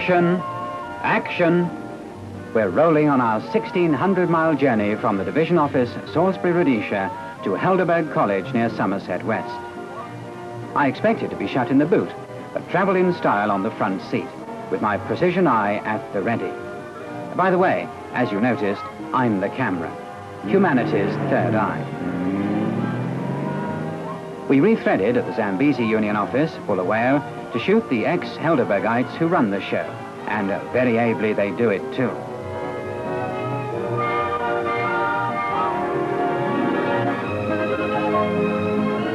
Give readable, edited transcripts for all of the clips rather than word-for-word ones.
Action! Action! We're rolling on our 1,600-mile journey from the division office, Salisbury, Rhodesia, to Helderberg College near Somerset West. I expected to be shut in the boot, but travel in style on the front seat, with my precision eye at the ready. By the way, as you noticed, I'm the camera, humanity's third eye. We rethreaded at the Zambezi Union office, Bulawayo, to shoot the ex-Helderbergites who run the show, and very ably they do it too.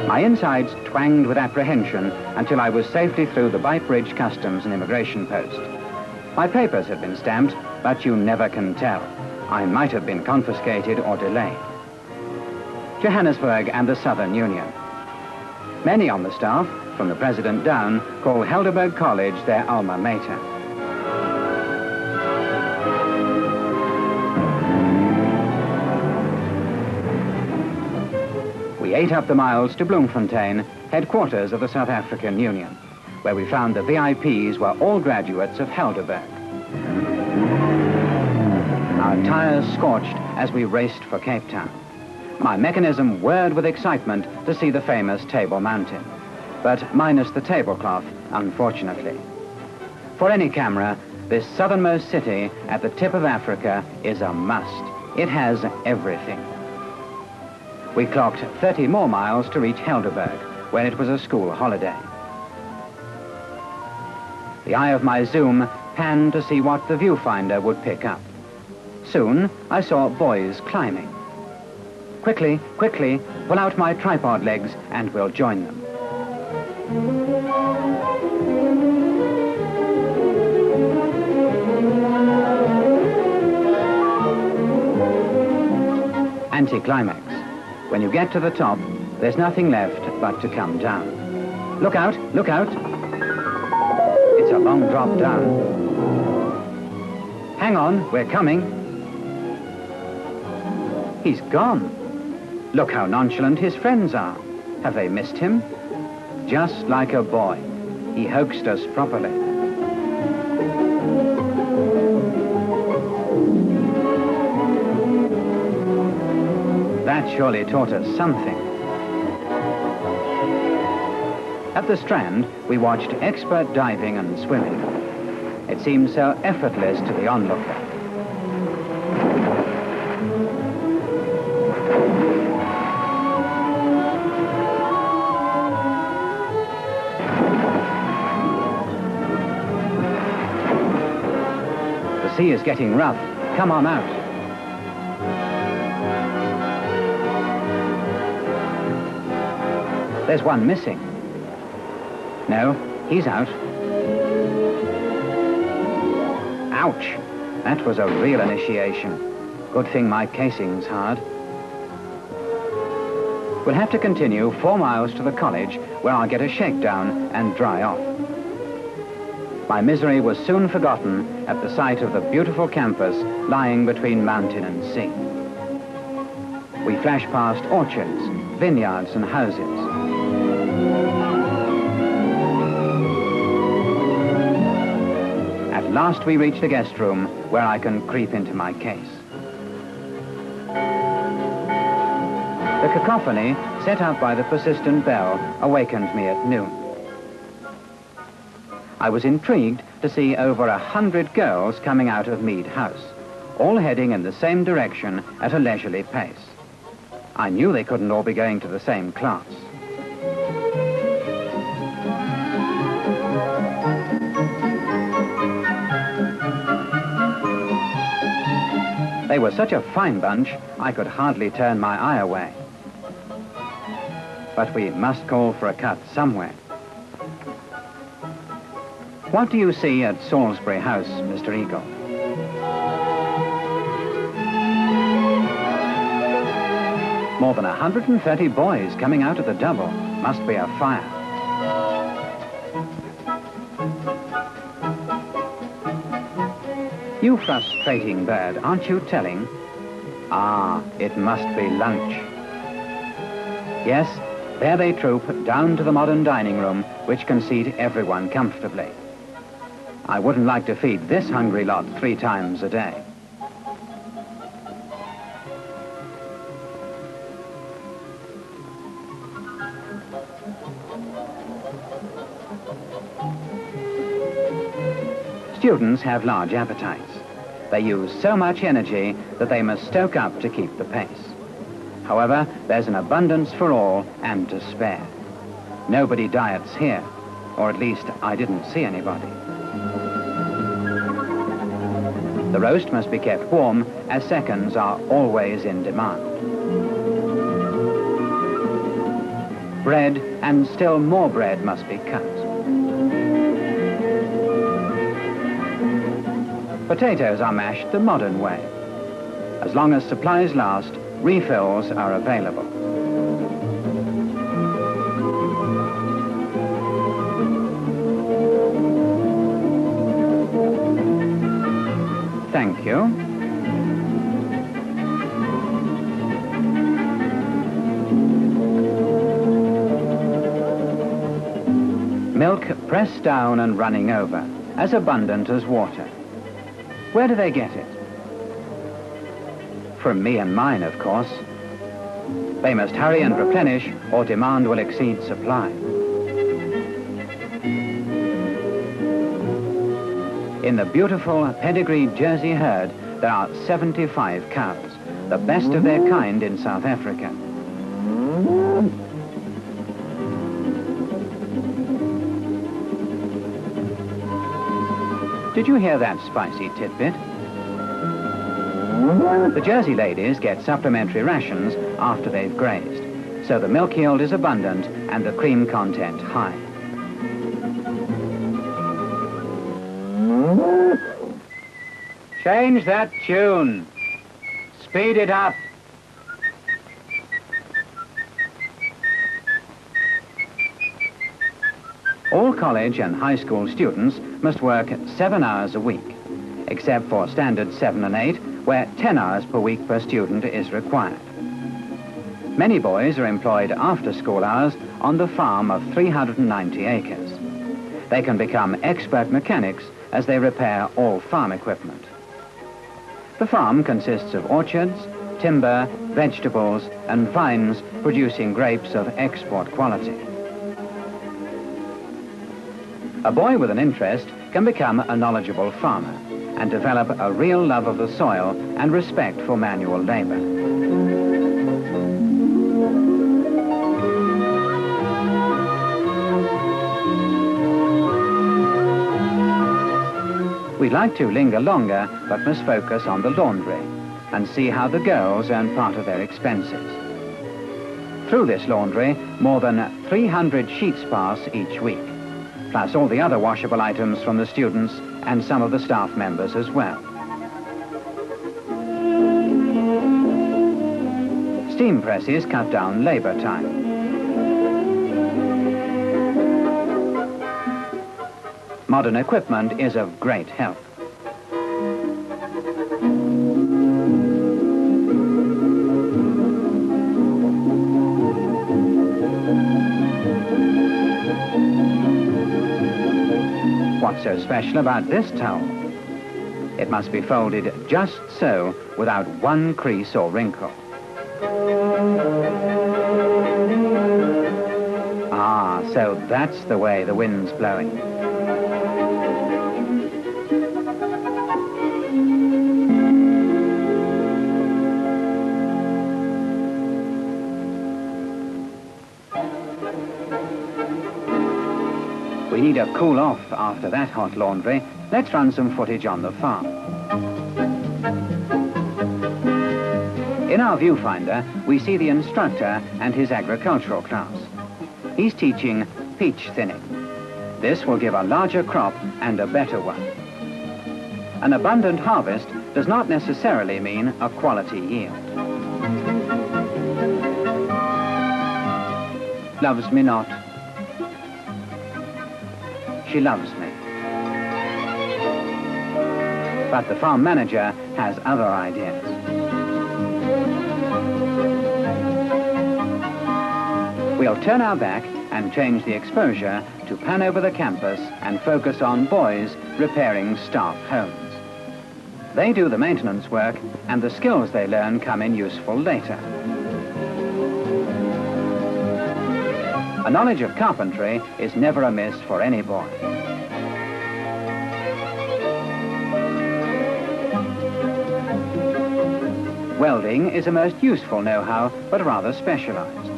My insides twanged with apprehension until I was safely through the Bight Bridge Customs and Immigration Post. My papers had been stamped, but you never can tell. I might have been confiscated or delayed. Johannesburg and the Southern Union. Many on the staff, from the president down, call Helderberg College their alma mater. We ate up the miles to Bloemfontein, headquarters of the South African Union, where we found the VIPs were all graduates of Helderberg. Our tires scorched as we raced for Cape Town. My mechanism whirred with excitement to see the famous Table Mountain, but minus the tablecloth, unfortunately. For any camera, this southernmost city at the tip of Africa is a must. It has everything. We clocked 30 more miles to reach Helderberg, when it was a school holiday. The eye of my zoom panned to see what the viewfinder would pick up. Soon, I saw boys climbing. Quickly, quickly, pull out my tripod legs and we'll join them. Anticlimax. When you get to the top, there's nothing left but to come down. Look out, look out. It's a long drop down. Hang on, we're coming. He's gone. Look how nonchalant his friends are. Have they missed him? Just like a boy. He hoaxed us properly. That surely taught us something. At the Strand, we watched expert diving and swimming. It seemed so effortless to the onlooker. The sea is getting rough. Come on out. There's one missing. No, he's out. Ouch! That was a real initiation. Good thing my casing's hard. We'll have to continue 4 miles to the college, where I'll get a shakedown and dry off. My misery was soon forgotten at the sight of the beautiful campus lying between mountain and sea. We flashed past orchards, vineyards and houses. At last we reached the guest room where I can creep into my case. The cacophony set up by the persistent bell awakened me at noon. I was intrigued to see over 100 girls coming out of Mead House, all heading in the same direction at a leisurely pace. I knew they couldn't all be going to the same class. They were such a fine bunch, I could hardly turn my eye away. But we must call for a cut somewhere. What do you see at Salisbury House, Mr. Eagle? More than 130 boys coming out of the double. Must be a fire. You frustrating bird, aren't you telling? Ah, it must be lunch. Yes, there they troop down to the modern dining room, which can seat everyone comfortably. I wouldn't like to feed this hungry lot 3 times a day. Students have large appetites. They use so much energy that they must stoke up to keep the pace. However, there's an abundance for all and to spare. Nobody diets here, or at least I didn't see anybody. The roast must be kept warm, as seconds are always in demand. Bread, and still more bread, must be cut. Potatoes are mashed the modern way. As long as supplies last, refills are available. Thank you. Milk pressed down and running over, as abundant as water. Where do they get it? From me and mine, of course. They must hurry and replenish, or demand will exceed supply. In the beautiful pedigreed Jersey herd, there are 75 cows, the best of their kind in South Africa. Did you hear that spicy tidbit? The Jersey ladies get supplementary rations after they've grazed, so the milk yield is abundant and the cream content high. Change that tune. Speed it up. All college and high school students must work 7 hours a week, except for standard 7 and 8, where 10 hours per week per student is required. Many boys are employed after school hours on the farm of 390 acres. They can become expert mechanics as they repair all farm equipment. The farm consists of orchards, timber, vegetables, and vines producing grapes of export quality. A boy with an interest can become a knowledgeable farmer and develop a real love of the soil and respect for manual labor. We'd like to linger longer, but must focus on the laundry and see how the girls earn part of their expenses. Through this laundry, more than 300 sheets pass each week, plus all the other washable items from the students and some of the staff members as well. Steam presses cut down labor time. Modern equipment is of great help. What's so special about this towel? It must be folded just so, without one crease or wrinkle. Ah, so that's the way the wind's blowing. We need a cool off after that hot laundry. Let's run some footage on the farm. In our viewfinder, we see the instructor and his agricultural class. He's teaching peach thinning. This will give a larger crop and a better one. An abundant harvest does not necessarily mean a quality yield. Loves me not. She loves me. But the farm manager has other ideas. We'll turn our back and change the exposure to pan over the campus and focus on boys repairing staff homes. They do the maintenance work, and the skills they learn come in useful later. A knowledge of carpentry is never amiss for any boy. Welding is a most useful know-how, but rather specialized.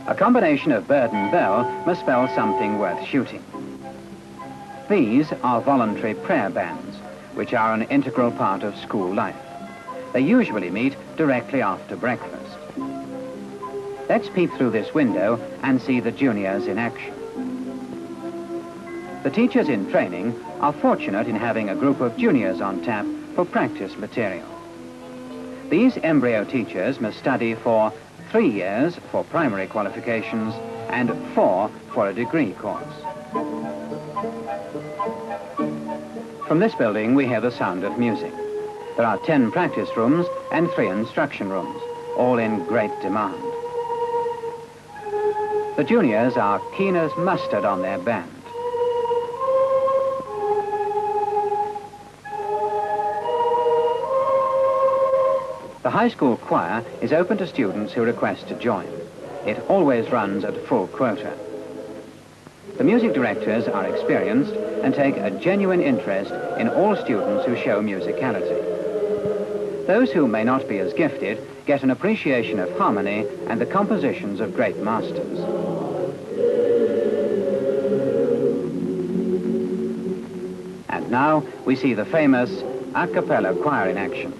A combination of bird and bell must spell something worth shooting. These are voluntary prayer bands, which are an integral part of school life. They usually meet directly after breakfast. Let's peep through this window and see the juniors in action. The teachers in training are fortunate in having a group of juniors on tap for practice material. These embryo teachers must study for 3 years for primary qualifications and 4 for a degree course. From this building we hear the sound of music. There are 10 practice rooms and 3 instruction rooms, all in great demand. The juniors are keen as mustard on their band. The high school choir is open to students who request to join. It always runs at full quota. The music directors are experienced and take a genuine interest in all students who show musicality. Those who may not be as gifted get an appreciation of harmony and the compositions of great masters. And now we see the famous a cappella choir in action.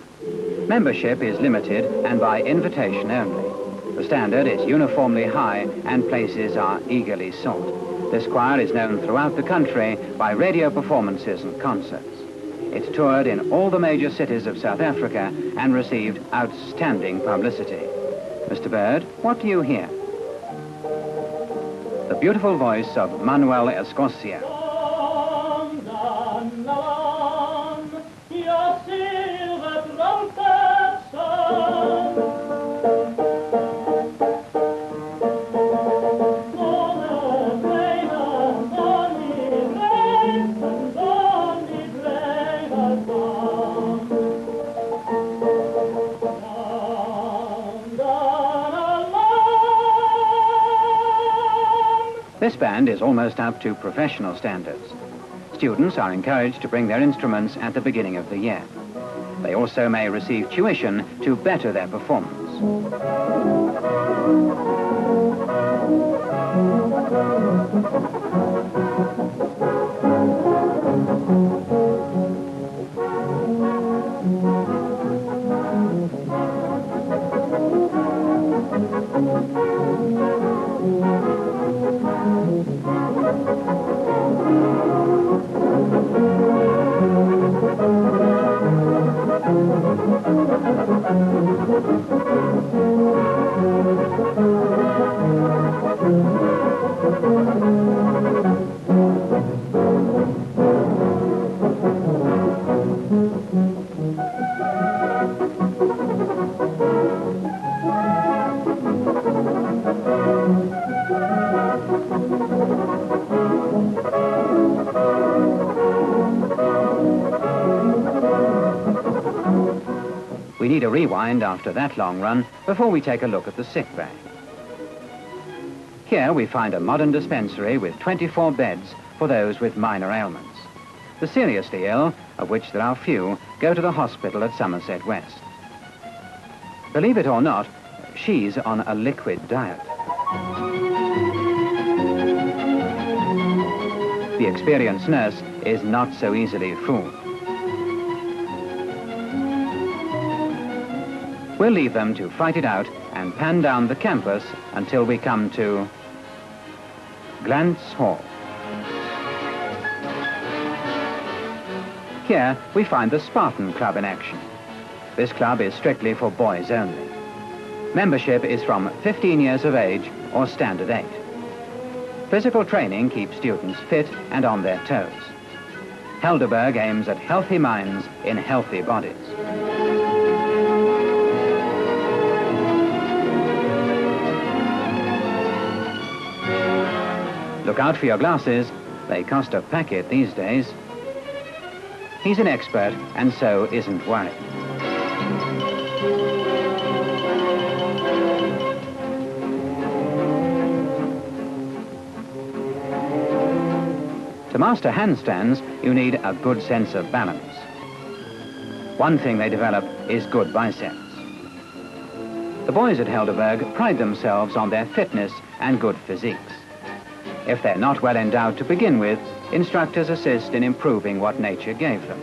Membership is limited and by invitation only. The standard is uniformly high and places are eagerly sought. This choir is known throughout the country by radio performances and concerts. It toured in all the major cities of South Africa and received outstanding publicity. Mr. Bird, what do you hear? The beautiful voice of Manuel Escocia. This band is almost up to professional standards. Students are encouraged to bring their instruments at the beginning of the year. They also may receive tuition to better their performance. We need a rewind after that long run before we take a look at the sick bay. Here we find a modern dispensary with 24 beds for those with minor ailments. The seriously ill, of which there are few, go to the hospital at Somerset West. Believe it or not, she's on a liquid diet. The experienced nurse is not so easily fooled. We'll leave them to fight it out and pan down the campus until we come to Glantz Hall. Here we find the Spartan Club in action. This club is strictly for boys only. Membership is from 15 years of age or standard 8. Physical training keeps students fit and on their toes. Helderberg aims at healthy minds in healthy bodies. Look out for your glasses. They cost a packet these days. He's an expert and so isn't worried. To master handstands, you need a good sense of balance. One thing they develop is good biceps. The boys at Helderberg pride themselves on their fitness and good physiques. If they're not well endowed to begin with, instructors assist in improving what nature gave them.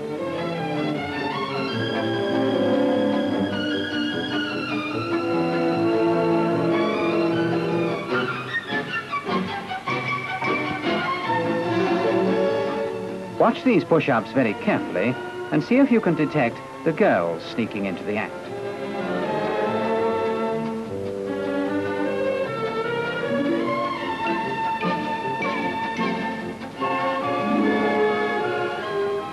Watch these push-ups very carefully and see if you can detect the girls sneaking into the act.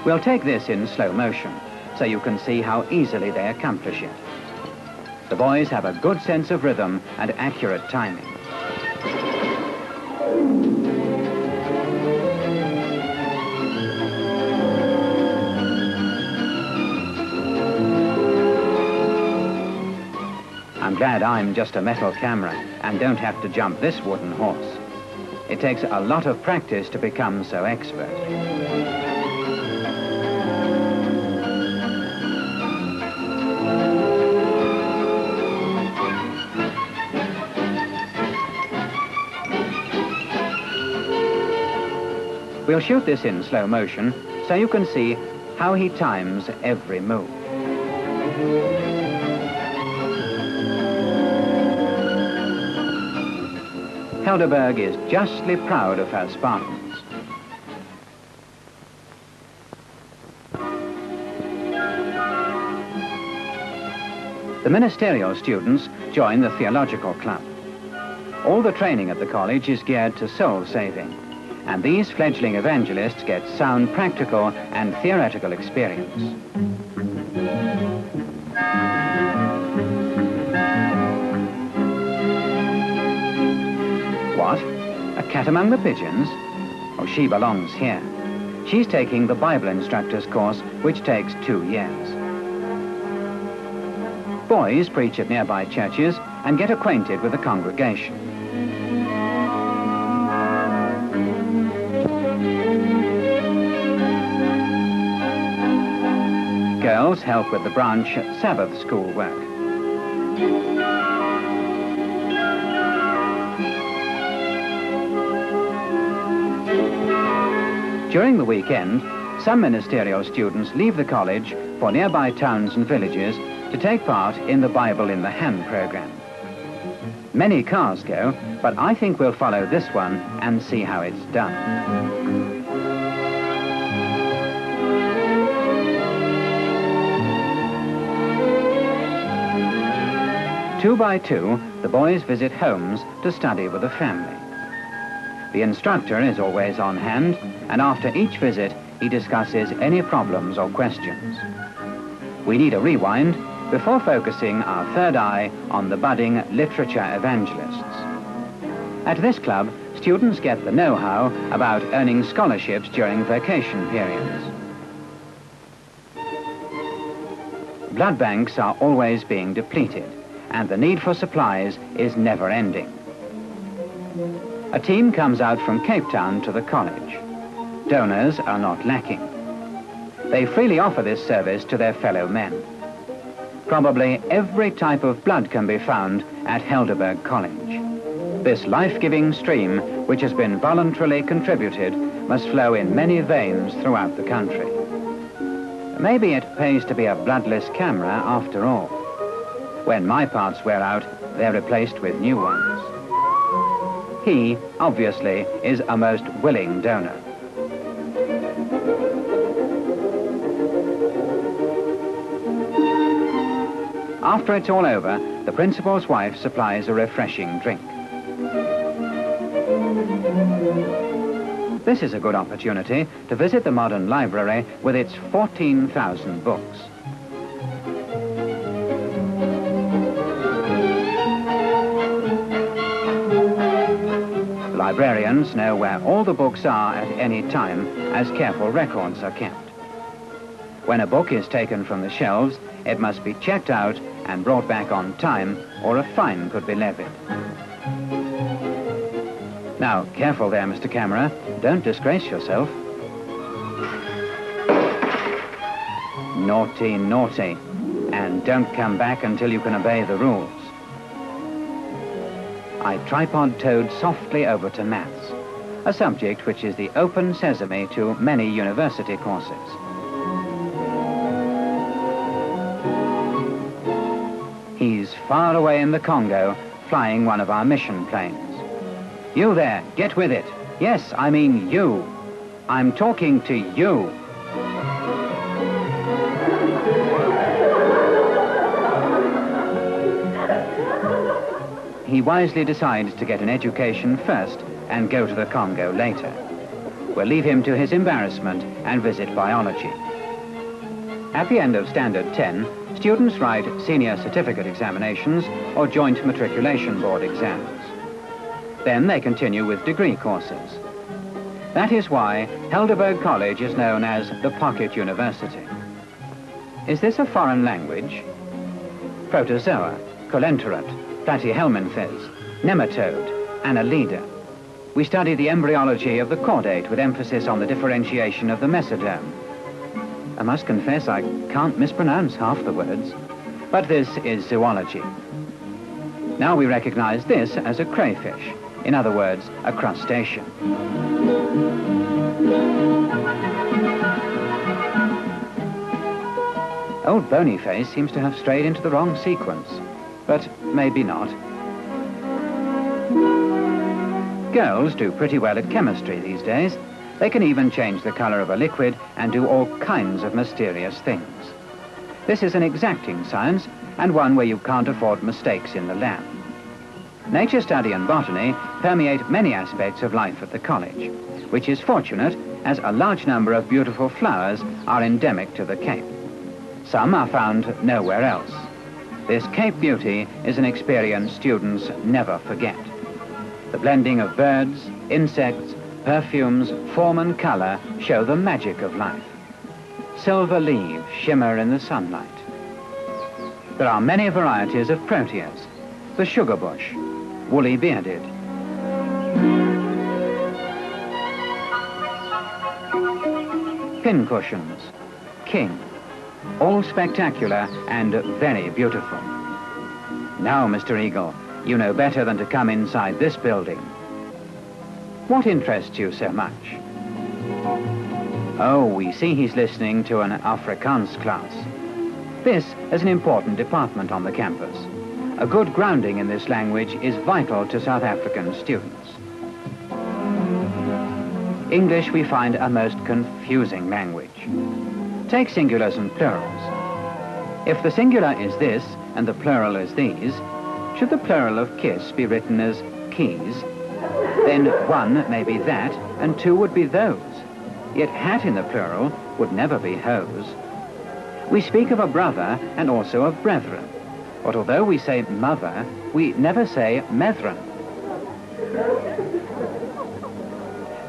We'll take this in slow motion so you can see how easily they accomplish it. The boys have a good sense of rhythm and accurate timing. I'm glad I'm just a metal camera and don't have to jump this wooden horse. It takes a lot of practice to become so expert. We'll shoot this in slow motion so you can see how he times every move. Helderberg is justly proud of her Spartans. The Ministerial students join the Theological Club. All the training at the college is geared to soul saving, and these fledgling evangelists get sound practical and theoretical experience. What? A cat among the pigeons? Oh, she belongs here. She's taking the Bible instructor's course, which takes 2 years. Boys preach at nearby churches and get acquainted with the congregation. Girls help with the branch Sabbath school work. During the weekend, some Ministerial students leave the college for nearby towns and villages to take part in the Bible in the Hand program. Many cars go, but I think we'll follow this one and see how it's done. 2 by 2, the boys visit homes to study with the family. The instructor is always on hand, and after each visit, he discusses any problems or questions. We need a rewind before focusing our third eye on the budding literature evangelists. At this club, students get the know-how about earning scholarships during vacation periods. Blood banks are always being depleted, and the need for supplies is never-ending. A team comes out from Cape Town to the college. Donors are not lacking. They freely offer this service to their fellow men. Probably every type of blood can be found at Helderberg College. This life-giving stream, which has been voluntarily contributed, must flow in many veins throughout the country. Maybe it pays to be a bloodless camera after all. When my parts wear out, they're replaced with new ones. He, obviously, is a most willing donor. After it's all over, the principal's wife supplies a refreshing drink. This is a good opportunity to visit the modern library with its 14,000 books. Librarians know where all the books are at any time, as careful records are kept. When a book is taken from the shelves, it must be checked out and brought back on time, or a fine could be levied. Now, careful there, Mr. Camera. Don't disgrace yourself. Naughty, naughty. And don't come back until you can obey the rules. I tripod-toed softly over to maths, a subject which is the open sesame to many university courses. He's far away in the Congo, flying one of our mission planes. You there, get with it. Yes, I mean you. I'm talking to you. He wisely decides to get an education first and go to the Congo later. We'll leave him to his embarrassment and visit biology. At the end of Standard 10, students write senior certificate examinations or joint matriculation board exams. Then they continue with degree courses. That is why Helderberg College is known as the Pocket University. Is this a foreign language? Protozoa, colenterate, platyhelminthes, nematode, annelida. We study the embryology of the chordate with emphasis on the differentiation of the mesoderm. I must confess I can't mispronounce half the words, but this is zoology. Now we recognize this as a crayfish, in other words, a crustacean. Old Bonyface seems to have strayed into the wrong sequence, but maybe not. Girls do pretty well at chemistry these days. They can even change the color of a liquid and do all kinds of mysterious things. This is an exacting science, and one where you can't afford mistakes in the lab. Nature study and botany permeate many aspects of life at the college, which is fortunate as a large number of beautiful flowers are endemic to the Cape. Some are found nowhere else. This Cape beauty is an experience students never forget. The blending of birds, insects, perfumes, form and color show the magic of life. Silver leaves shimmer in the sunlight. There are many varieties of proteas. The sugar bush, woolly bearded. Pincushions, king. All spectacular and very beautiful. Now, Mr. Eagle, you know better than to come inside this building. What interests you so much? Oh, we see he's listening to an Afrikaans class. This is an important department on the campus. A good grounding in this language is vital to South African students. English we find a most confusing language. Take singulars and plurals. If the singular is this and the plural is these, should the plural of kiss be written as keys? Then one may be that and two would be those. Yet hat in the plural would never be hose. We speak of a brother and also of brethren. But although we say mother, we never say methran.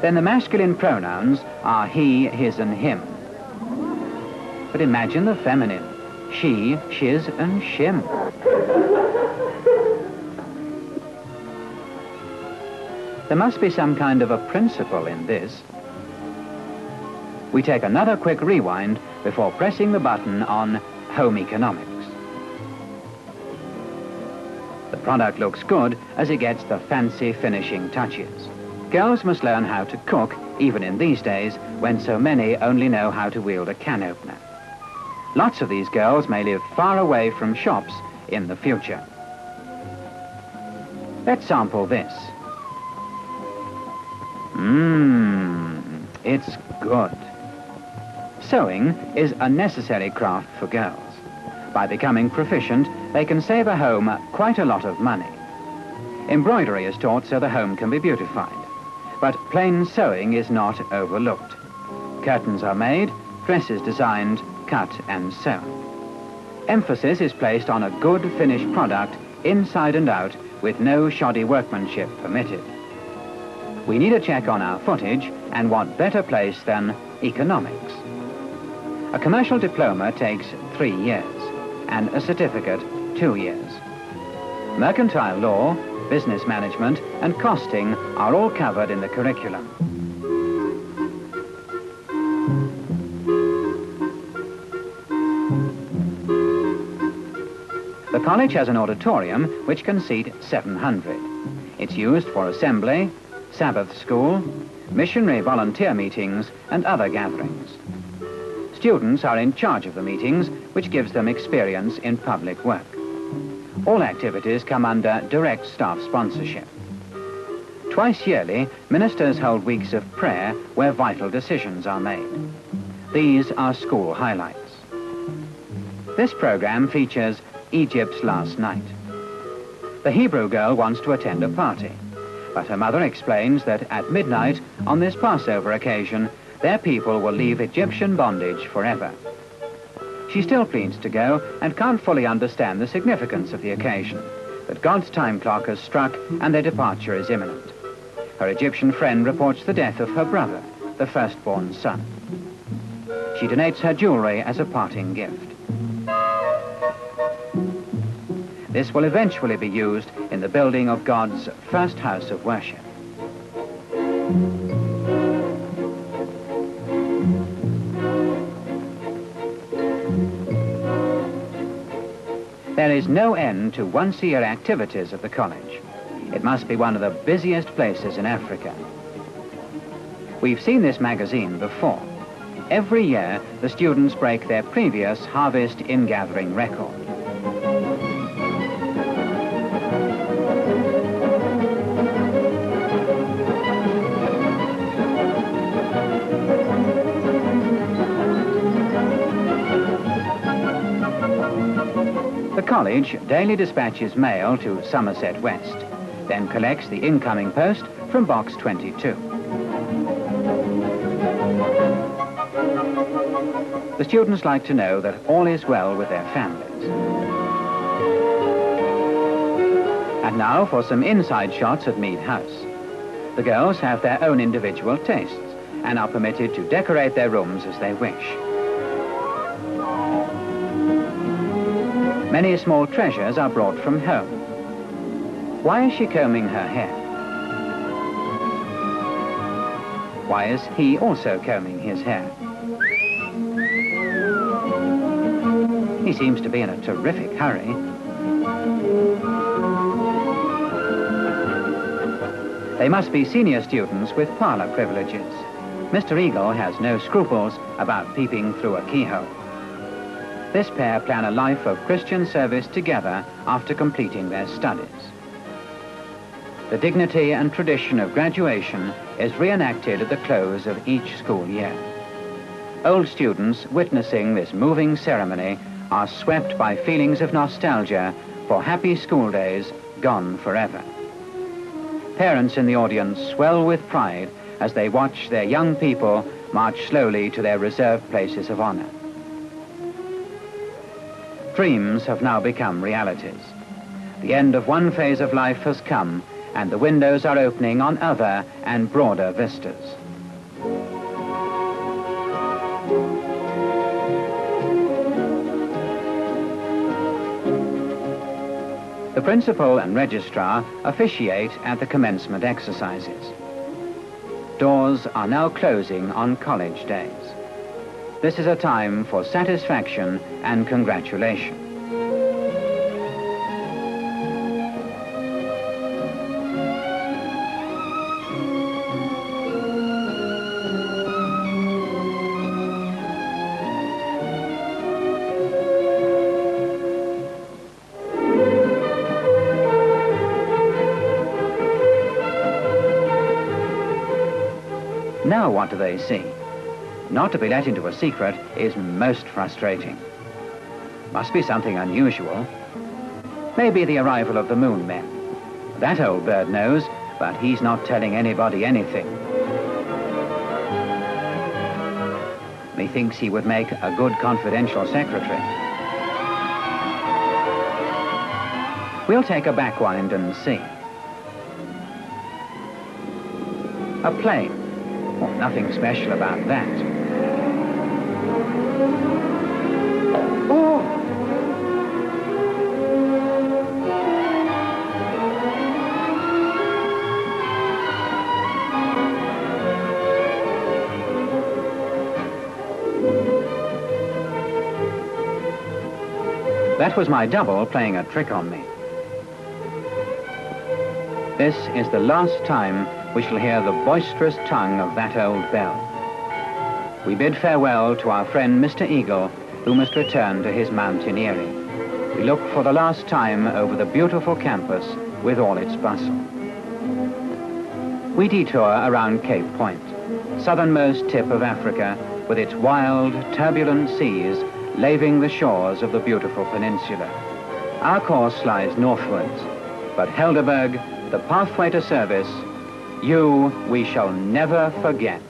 Then the masculine pronouns are he, his and him. But imagine the feminine, she, shiz and shim. There must be some kind of a principle in this. We take another quick rewind before pressing the button on home economics. The product looks good as it gets the fancy finishing touches. Girls must learn how to cook, even in these days when so many only know how to wield a can opener. Lots of these girls may live far away from shops in the future. Let's sample this. It's good. Sewing is a necessary craft for girls. By becoming proficient, they can save a home quite a lot of money. Embroidery is taught so the home can be beautified. But plain sewing is not overlooked. Curtains are made, dresses designed, cut and sewn. Emphasis is placed on a good finished product, inside and out, with no shoddy workmanship permitted. we need a check on our footage, and what better place than economics? A commercial diploma takes 3 years, and a certificate 2 years. Mercantile law, business management, and costing are all covered in the curriculum. The college has an auditorium which can seat 700. It's used for assembly, Sabbath school, missionary volunteer meetings, and other gatherings. Students are in charge of the meetings, which gives them experience in public work. All activities come under direct staff sponsorship. Twice yearly, ministers hold weeks of prayer where vital decisions are made. These are school highlights. This program features Egypt's last night. The Hebrew girl wants to attend a party, but her mother explains that at midnight on this Passover occasion, their people will leave Egyptian bondage forever. She still pleads to go and can't fully understand the significance of the occasion, that God's time clock has struck and their departure is imminent. Her Egyptian friend reports the death of her brother, the firstborn son. She donates her jewelry as a parting gift. This will eventually be used in the building of God's first house of worship. There is no end to once-a-year activities at the college. It must be one of the busiest places in Africa. We've seen this magazine before. Every year, the students break their previous harvest ingathering record. The college daily dispatches mail to Somerset West, then collects the incoming post from Box 22. The students like to know that all is well with their families. And now for some inside shots at Mead House. The girls have their own individual tastes and are permitted to decorate their rooms as they wish. Many small treasures are brought from home. Why is she combing her hair? Why is he also combing his hair? He seems to be in a terrific hurry. They must be senior students with parlor privileges. Mr. Eagle has no scruples about peeping through a keyhole. This pair plan a life of Christian service together after completing their studies. The dignity and tradition of graduation is reenacted at the close of each school year. Old students witnessing this moving ceremony are swept by feelings of nostalgia for happy school days gone forever. Parents in the audience swell with pride as they watch their young people march slowly to their reserved places of honor. Dreams have now become realities. The end of one phase of life has come, and the windows are opening on other and broader vistas. The principal and registrar officiate at the commencement exercises. Doors are now closing on college days. This is a time for satisfaction and congratulation. Now what do they see? Not to be let into a secret is most frustrating. Must be something unusual. Maybe the arrival of the moon men. That old bird knows, but he's not telling anybody anything. Methinks he would make a good confidential secretary. We'll take a backwind and see. A plane. Well, nothing special about that. Oh! That was my double playing a trick on me. This is the last time we shall hear the boisterous tongue of that old bell. We bid farewell to our friend Mr. Eagle, who must return to his mountaineering. We look for the last time over the beautiful campus with all its bustle. We detour around Cape Point, southernmost tip of Africa, with its wild, turbulent seas laving the shores of the beautiful peninsula. Our course lies northwards, but Helderberg, the pathway to service, you we shall never forget.